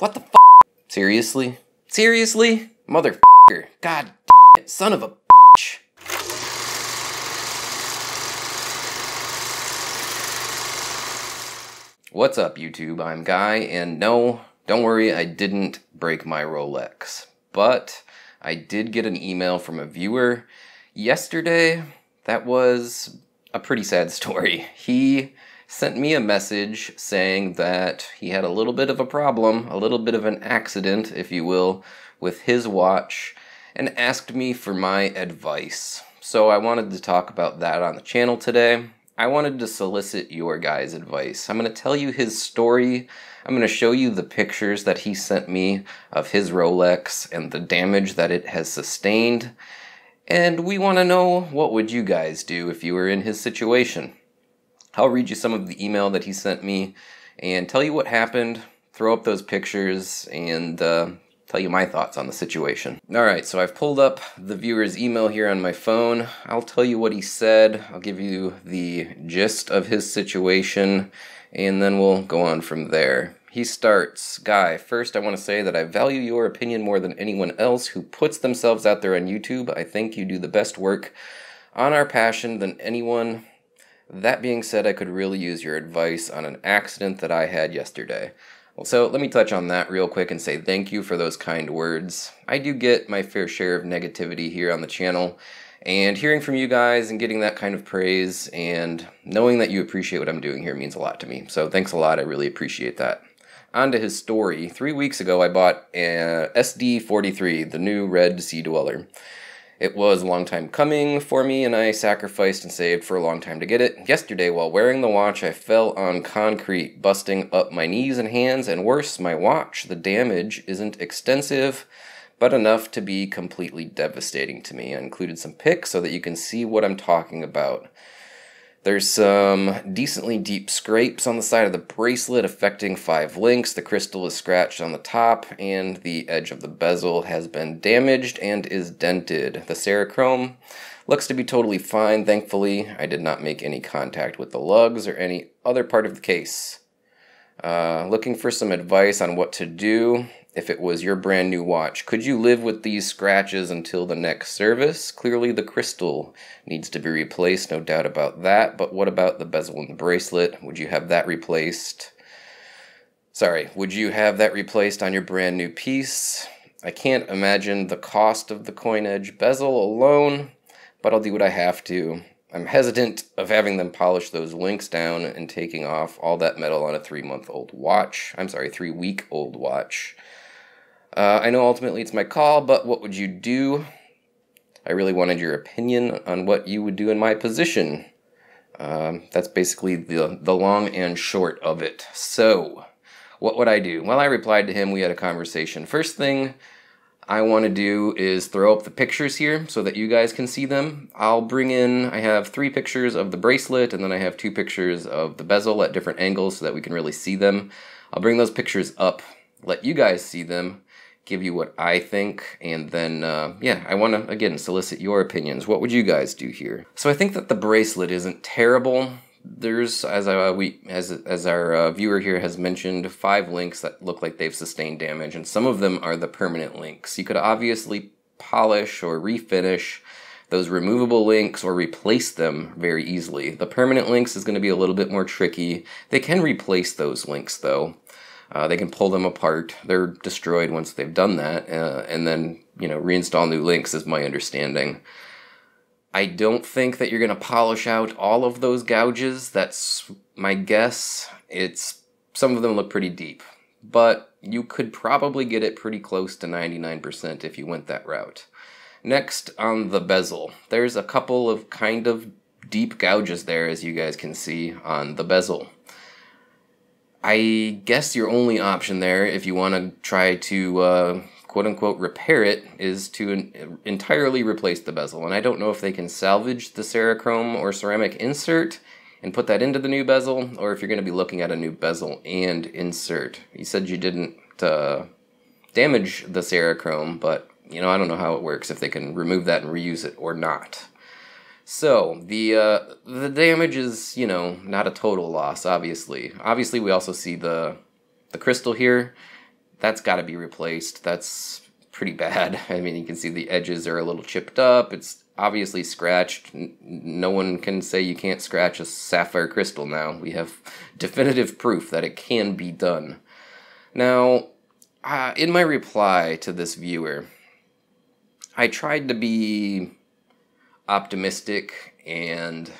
What the f? Seriously? Seriously? Motherfucker. God damn it. Son of a bitch. What's up, YouTube? I'm Guy, and no, don't worry, I didn't break my Rolex. But I did get an email from a viewer yesterday that was a pretty sad story. He sent me a message saying that he had a little bit of a problem, a little bit of an accident, if you will, with his watch, and asked me for my advice. So I wanted to talk about that on the channel today. I wanted to solicit your guys' advice. I'm going to tell you his story. I'm going to show you the pictures that he sent me of his Rolex and the damage that it has sustained. And we want to know, what would you guys do if you were in his situation? I'll read you some of the email that he sent me and tell you what happened, throw up those pictures, and tell you my thoughts on the situation. Alright, so I've pulled up the viewer's email here on my phone. I'll tell you what he said, I'll give you the gist of his situation, and then we'll go on from there. He starts, Guy, first I want to say that I value your opinion more than anyone else who puts themselves out there on YouTube. I think you do the best work on our passion than anyone. That being said, I could really use your advice on an accident that I had yesterday. Well, so let me touch on that real quick and say thank you for those kind words. I do get my fair share of negativity here on the channel, and hearing from you guys and getting that kind of praise and knowing that you appreciate what I'm doing here means a lot to me. So thanks a lot, I really appreciate that. On to his story. 3 weeks ago I bought a SD43, the new red Sea Dweller. It was a long time coming for me, and I sacrificed and saved for a long time to get it. Yesterday, while wearing the watch, I fell on concrete, busting up my knees and hands, and worse, my watch. The damage isn't extensive, but enough to be completely devastating to me. I included some pics so that you can see what I'm talking about. There's some decently deep scrapes on the side of the bracelet affecting 5 links. The crystal is scratched on the top, and the edge of the bezel has been damaged and is dented. The Cerachrome looks to be totally fine, thankfully. I did not make any contact with the lugs or any other part of the case. Looking for some advice on what to do if it was your brand new watch. Could you live with these scratches until the next service? Clearly the crystal needs to be replaced, no doubt about that, but what about the bezel and the bracelet? Would you have that replaced? Would you have that replaced on your brand new piece? I can't imagine the cost of the coin edge bezel alone, but I'll do what I have to. I'm hesitant of having them polish those links down and taking off all that metal on a 3-month-old watch. I'm sorry, 3-week-old watch. I know ultimately it's my call, but what would you do? I really wanted your opinion on what you would do in my position. That's basically the long and short of it. So, what would I do? Well, I replied to him, we had a conversation. First thing I want to do is throw up the pictures here so that you guys can see them. I have 3 pictures of the bracelet, and then I have 2 pictures of the bezel at different angles so that we can really see them. I'll bring those pictures up, let you guys see them, give you what I think, and then, yeah, I want to, again, solicit your opinions. What would you guys do here? So I think that the bracelet isn't terrible. There's, as our viewer here has mentioned, 5 links that look like they've sustained damage, and some of them are the permanent links. You could obviously polish or refinish those removable links or replace them very easily. The permanent links is going to be a little bit more tricky. They can replace those links, though. They can pull them apart. They're destroyed once they've done that, and then, reinstall new links is my understanding. I don't think that you're going to polish out all of those gouges. That's my guess. Some of them look pretty deep, but you could probably get it pretty close to 99% if you went that route. Next, on the bezel. There's a couple of kind of deep gouges there, as you guys can see on the bezel. I guess your only option there, if you want to try to quote-unquote repair it, is to entirely replace the bezel. And I don't know if they can salvage the Cerachrome or ceramic insert and put that into the new bezel, or if you're going to be looking at a new bezel and insert. You said you didn't damage the Cerachrome, but I don't know how it works, if they can remove that and reuse it or not. So, the damage is, not a total loss, obviously. Obviously, we also see the crystal here. that's got to be replaced. That's pretty bad. I mean, you can see the edges are a little chipped up. It's obviously scratched. No one can say you can't scratch a sapphire crystal now. We have definitive proof that it can be done. Now, in my reply to this viewer, I tried to be optimistic and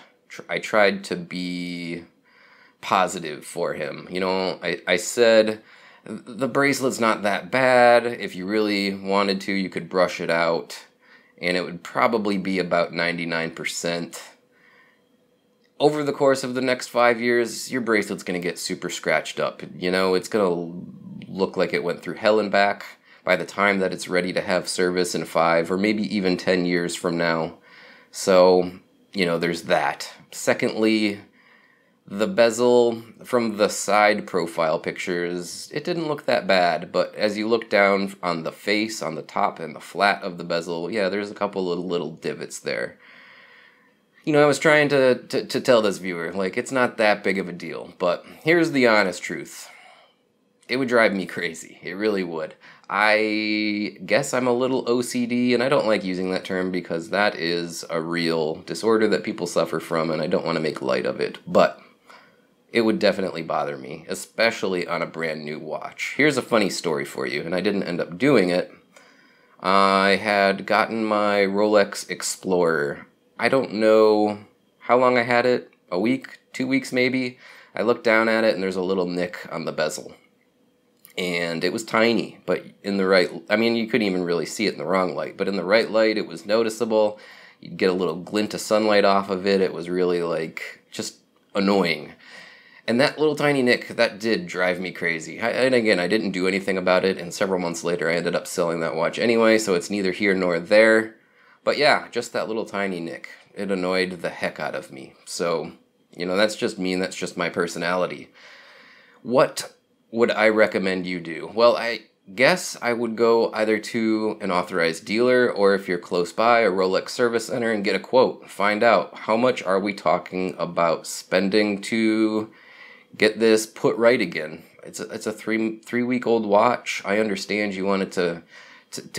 I tried to be positive for him. You know, I said, the bracelet's not that bad. If you really wanted to, you could brush it out, and it would probably be about 99%. Over the course of the next 5 years, your bracelet's going to get super scratched up. You know, it's going to look like it went through hell and back by the time that it's ready to have service in 5 or maybe even 10 years from now. So, you know, there's that. Secondly, the bezel from the side profile pictures, it didn't look that bad, but as you look down on the face, on the top and the flat of the bezel, yeah, there's a couple of little divots there. You know, I was trying to tell this viewer, like, it's not that big of a deal, but here's the honest truth. It would drive me crazy. It really would. I guess I'm a little OCD, and I don't like using that term because that is a real disorder that people suffer from, and I don't want to make light of it, but it would definitely bother me, especially on a brand new watch. Here's a funny story for you, and I didn't end up doing it. I had gotten my Rolex Explorer. I don't know how long I had it, a week, 2 weeks maybe. I looked down at it and there's a little nick on the bezel. And it was tiny, but in the right, I mean, you couldn't even really see it in the wrong light, but in the right light it was noticeable. You'd get a little glint of sunlight off of it. It was really like, just annoying. And that little tiny nick, that did drive me crazy. And again, I didn't do anything about it, and several months later I ended up selling that watch anyway, so it's neither here nor there. But yeah, just that little tiny nick. It annoyed the heck out of me. So, you know, that's just me and that's just my personality. What would I recommend you do? Well, I guess I would go either to an authorized dealer or if you're close by, a Rolex service center and get a quote. Find out how much are we talking about spending to get this put right again. It's a three-week-old watch. I understand you wanted to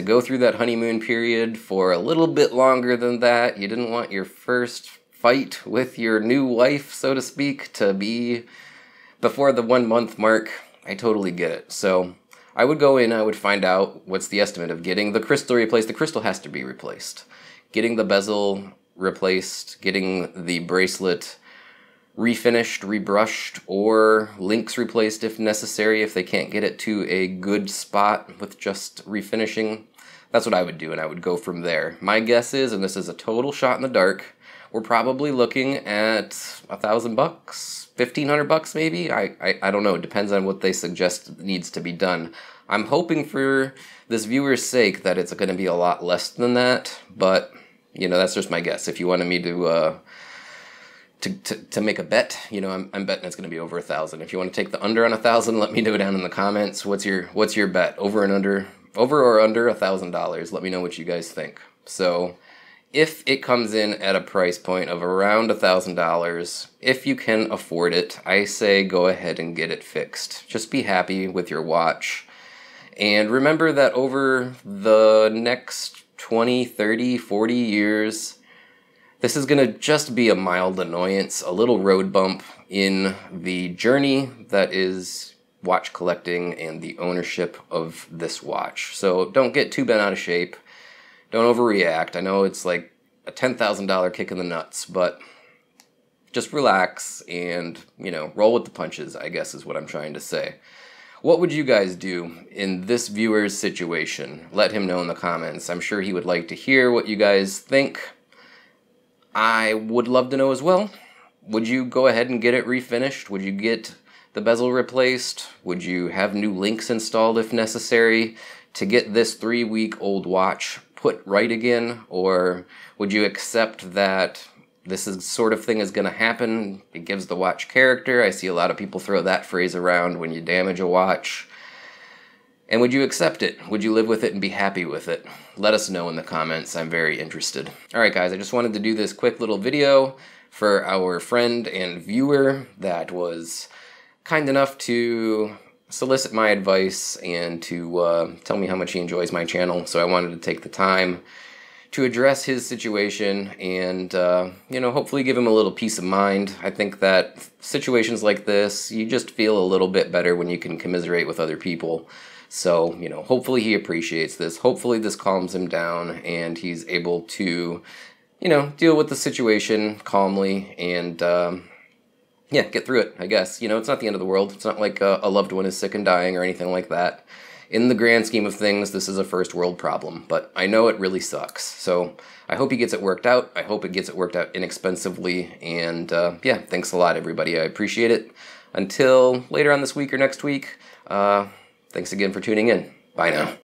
go through that honeymoon period for a little bit longer than that. You didn't want your first fight with your new wife, so to speak, to be before the 1 month mark. I totally get it. So I would go in, I would find out what's the estimate of getting the crystal replaced. The crystal has to be replaced. Getting the bezel replaced, getting the bracelet refinished, rebrushed, or links replaced if necessary, if they can't get it to a good spot with just refinishing. That's what I would do, and I would go from there. My guess is, and this is a total shot in the dark, we're probably looking at $1,000, $1,500 maybe. I don't know. It depends on what they suggest needs to be done. I'm hoping for this viewer's sake that it's going to be a lot less than that, but you know, that's just my guess. If you wanted me to make a bet, you know, I'm betting it's going to be over 1,000. If you want to take the under on 1,000, let me know down in the comments. What's your bet? Over or under $1,000? Let me know what you guys think. So, if it comes in at a price point of around $1,000, if you can afford it, I say go ahead and get it fixed. Just be happy with your watch. And remember that over the next 20, 30, 40 years, this is going to just be a mild annoyance, a little road bump in the journey that is watch collecting and the ownership of this watch. So don't get too bent out of shape. Don't overreact. I know it's like a $10,000 kick in the nuts, but just relax and, you know, roll with the punches, I guess is what I'm trying to say. What would you guys do in this viewer's situation? Let him know in the comments. I'm sure he would like to hear what you guys think. I would love to know as well. Would you go ahead and get it refinished? Would you get the bezel replaced? Would you have new links installed if necessary to get this 3-week-old watch put right again? Or would you accept that this is sort of thing is going to happen? It gives the watch character. I see a lot of people throw that phrase around when you damage a watch. And would you accept it? Would you live with it and be happy with it? Let us know in the comments. I'm very interested. Alright guys, I just wanted to do this quick little video for our friend and viewer that was kind enough to solicit my advice and to tell me how much he enjoys my channel. So I wanted to take the time to address his situation and, you know, hopefully give him a little peace of mind. I think that situations like this, you just feel a little bit better when you can commiserate with other people. So, you know, hopefully he appreciates this. Hopefully this calms him down and he's able to, you know, deal with the situation calmly and, yeah, get through it, I guess. You know, it's not the end of the world. It's not like a loved one is sick and dying or anything like that. In the grand scheme of things, this is a first world problem, but I know it really sucks. So I hope he gets it worked out. I hope it gets it worked out inexpensively. And yeah, thanks a lot, everybody. I appreciate it. Until later on this week or next week, thanks again for tuning in. Bye now.